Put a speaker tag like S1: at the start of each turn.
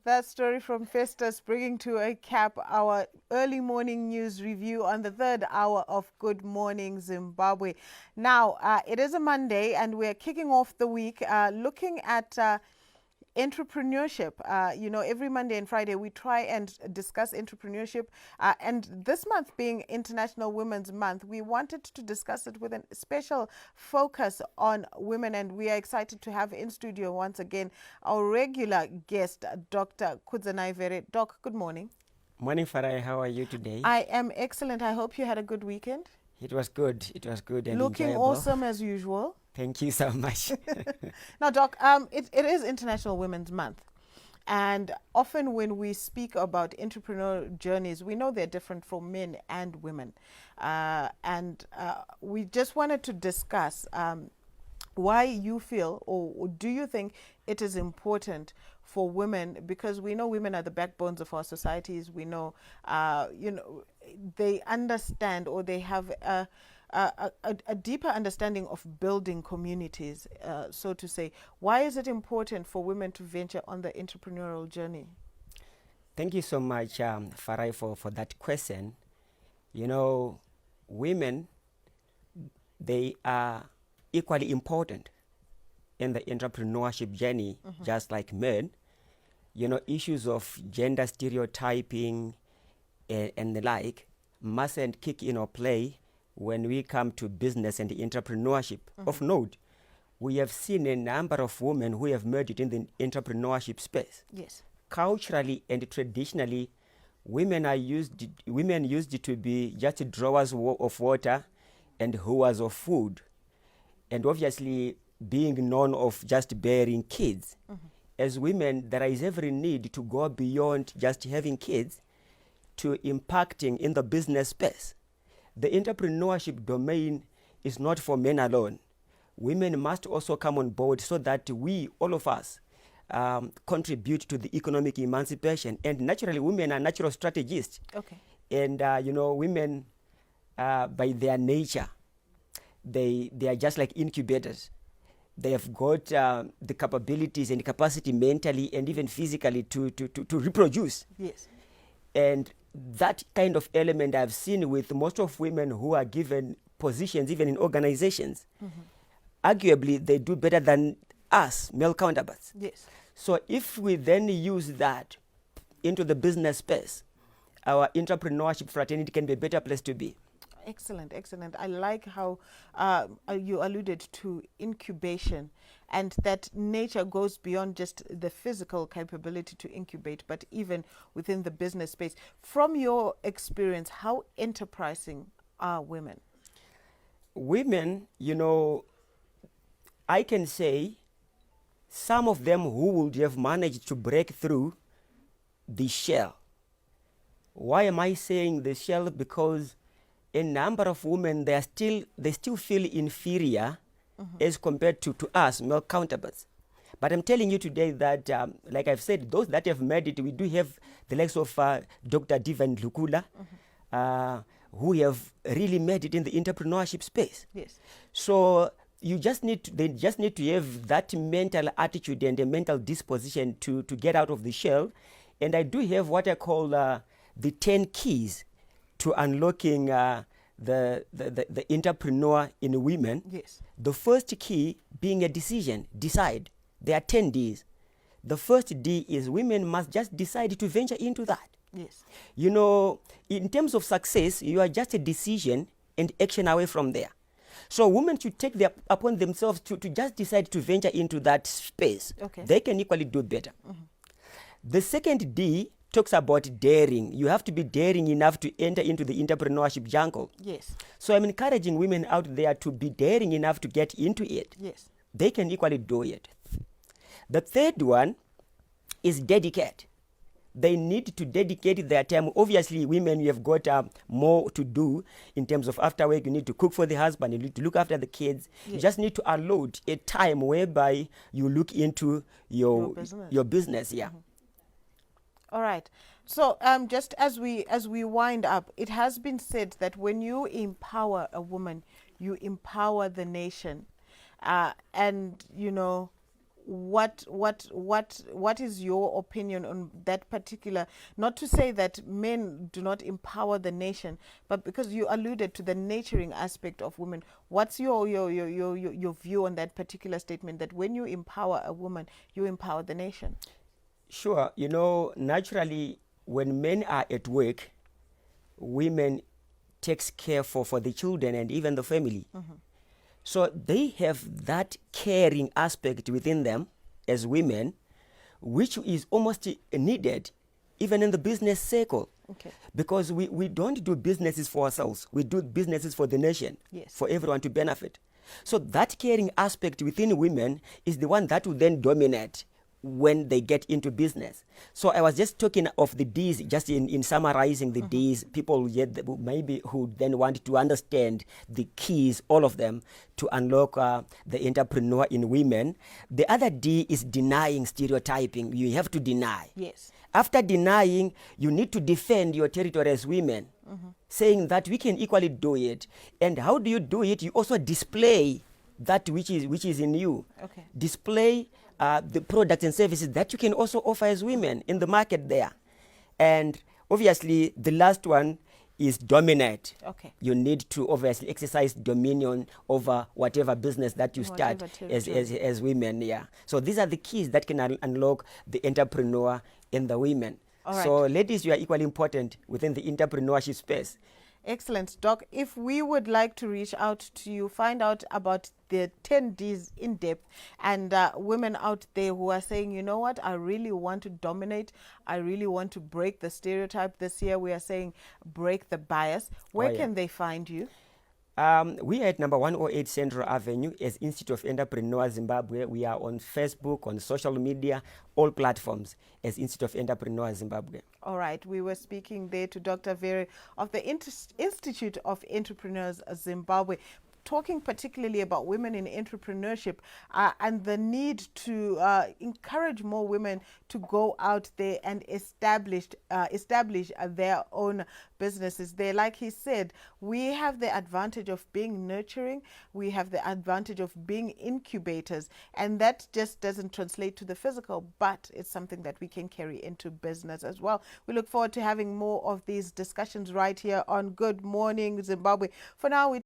S1: That story from Festus bringing to a cap our early morning news review on the third hour of Good Morning Zimbabwe. Now, it is a Monday and we're kicking off the week looking at entrepreneurship. Every Monday and Friday we try and discuss entrepreneurship. And this month being International Women's Month, we wanted to discuss it with a special focus on women. And we are excited to have in studio once again our regular guest, Dr. Kudzanai Vere. Doc, good morning.
S2: Morning, Farai. How are you today?
S1: I am excellent. I hope you had a good weekend.
S2: It was good. It was good and
S1: Looking
S2: enjoyable.
S1: awesome as usual.
S2: Thank you so much.
S1: Now, Doc, it is International Women's Month. And often when we speak about entrepreneurial journeys, we know they're different for men and women. We just wanted to discuss why you feel or do you think it is important for women, because we know women are the backbones of our societies. We know, they understand or they have a deeper understanding of building communities, so to say. Why is it important for women to venture on the entrepreneurial journey?
S2: Thank you so much, Farai, for that question. You know, women, they are equally important in the entrepreneurship journey, just like men. You know, issues of gender stereotyping and the like mustn't kick in or play when we come to business and entrepreneurship. Of note, we have seen a number of women who have made it in the entrepreneurship space.
S1: Yes.
S2: Culturally and traditionally, women used to be just drawers of water and hoers of food, and obviously being known of just bearing kids. As women, there is every need to go beyond just having kids to impacting in the business space. The entrepreneurship domain is not for men alone. Women must also come on board so that we, all of us, contribute to the economic emancipation. And naturally, women are natural strategists.
S1: Okay.
S2: And, women, by their nature, they are just like incubators. They have got the capabilities and capacity mentally and even physically to reproduce.
S1: Yes.
S2: And that kind of element I've seen with most of women who are given positions, even in organizations. Arguably, they do better than us, male counterparts.
S1: Yes.
S2: So if we then use that into the business space, our entrepreneurship fraternity can be a better place to be.
S1: Excellent, excellent. I like how you alluded to incubation, and that nature goes beyond just the physical capability to incubate, but even within the business space. From your experience, how enterprising are women?
S2: Women, I can say some of them who would have managed to break through the shell. Why am I saying the shell? Because a number of women, they still feel inferior as compared to us, male counterparts. But I'm telling you today that, like I've said, those that have made it, we do have the likes of Dr. Divan Lukula, who have really made it in the entrepreneurship space.
S1: Yes.
S2: So they just need to have that mental attitude and a mental disposition to get out of the shell. And I do have what I call the 10 keys to unlocking the entrepreneur in women.
S1: Yes.
S2: The first key being a decision. Decide. There are 10 Ds. The first D is women must just decide to venture into that.
S1: Yes.
S2: In terms of success, you are just a decision and action away from there. So women should take upon themselves to just decide to venture into that space.
S1: Okay.
S2: They can equally do better. The second D talks about daring. You have to be daring enough to enter into the entrepreneurship jungle.
S1: Yes.
S2: So I'm encouraging women out there to be daring enough to get into it.
S1: Yes.
S2: They can equally do it. The third one is dedicate. They need to dedicate their time. Obviously, women, you have got more to do in terms of after work. You need to cook for the husband. You need to look after the kids.
S1: Yes.
S2: You just need to allot a time whereby you look into your business. Yeah.
S1: All right. So just as we wind up, it has been said that when you empower a woman, you empower the nation. And what is your opinion on that particular, not to say that men do not empower the nation, but because you alluded to the nurturing aspect of women, what's your view on that particular statement, that when you empower a woman, you empower the nation?
S2: Sure. Naturally, when men are at work, women takes care for the children and even the family. So they have that caring aspect within them as women, which is almost needed even in the business circle.
S1: Okay.
S2: Because we don't do businesses for ourselves. We do businesses for the nation,
S1: Yes.
S2: for everyone to benefit. So that caring aspect within women is the one that will then dominate when they get into business. So I was just talking of the Ds, just in summarizing the Ds, people yet maybe who then want to understand the keys, all of them, to unlock the entrepreneur in women. The other D is denying stereotyping. You have to deny.
S1: Yes.
S2: After denying, you need to defend your territory as women, saying that we can equally do it. And how do you do it? You also display that which is in you.
S1: Okay.
S2: Display the products and services that you can also offer as women in the market there. And obviously, the last one is dominate.
S1: Okay.
S2: You need to obviously exercise dominion over whatever business that you start as women. Yeah. So these are the keys that can unlock the entrepreneur in the women.
S1: All right.
S2: So ladies, you are equally important within the entrepreneurship space.
S1: Excellent, Doc. If we would like to reach out to you, find out about the 10 Ds in depth, and women out there who are saying, you know what, I really want to dominate, I really want to break the stereotype this year, we are saying break the bias, where can they find you?
S2: We are at number 108 Central Avenue as Institute of Entrepreneur Zimbabwe. We are on Facebook, on social media, all platforms as Institute of Entrepreneur Zimbabwe.
S1: All right. We were speaking there to Dr. Vere of the Institute of Entrepreneurs Zimbabwe, talking particularly about women in entrepreneurship and the need to encourage more women to go out there and establish their own businesses there. Like he said, we have the advantage of being nurturing, we have the advantage of being incubators, and that just doesn't translate to the physical, but it's something that we can carry into business as well. We look forward to having more of these discussions right here on Good Morning Zimbabwe. For now, we